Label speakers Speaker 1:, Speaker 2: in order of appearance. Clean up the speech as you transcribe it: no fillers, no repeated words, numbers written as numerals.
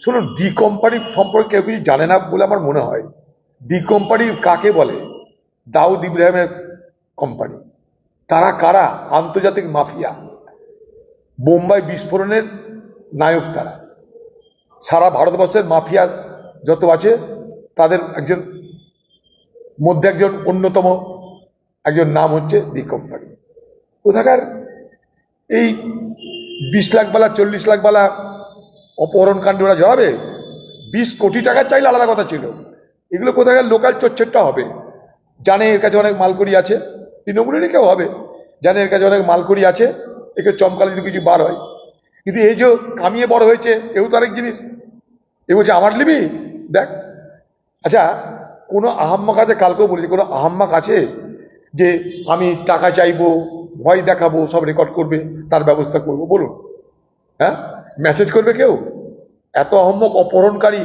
Speaker 1: শুনুন, D company সম্পর্কে কেউ কিছু জানে না বলে আমার মনে হয়। ডি কোম্পানি কাকে বলে? দাউদ ইব্রাহিমের কোম্পানি। তারা কারা? আন্তর্জাতিক মাফিয়া, বোম্বাই বিস্ফোরণের নায়ক তারা। সারা ভারতবর্ষের মাফিয়া যত আছে তাদের মধ্যে একজন অন্যতম একজন নাম হচ্ছে ডি কোম্পানি। কোথাকার এই 20 লাখ বালা 40 লাখ বালা অপহরণ কাণ্ডে ওরা জড়াবে? 20 কোটি টাকা চাইলে আলাদা কথা ছিল। এগুলো কোথাকার লোকাল চোরচেট্টা হবে, জানে এর কাছে অনেক মালকড়ি আছে। তৃণমূলেরই কেউ হবে, জানে এর কাছে অনেক মালকড়ি আছে, একে চমকালে যদি কিছু বার হয়। কিন্তু এই যে কামিয়ে বড় হয়েছে, এও তো আরেক জিনিস। এ বলছে আমার লিবি দেখ। আচ্ছা, কোনো আহাম্মক আছে? কালকেও বলেছি, কোনো আহাম্মক আছে যে আমি টাকা চাইবো, ভয় দেখাবো, সব রেকর্ড করবে, তার ব্যবস্থা করব? বলুন, হ্যাঁ? মেসেজ করবে কেউ? এত আহাম্মক অপহরণকারী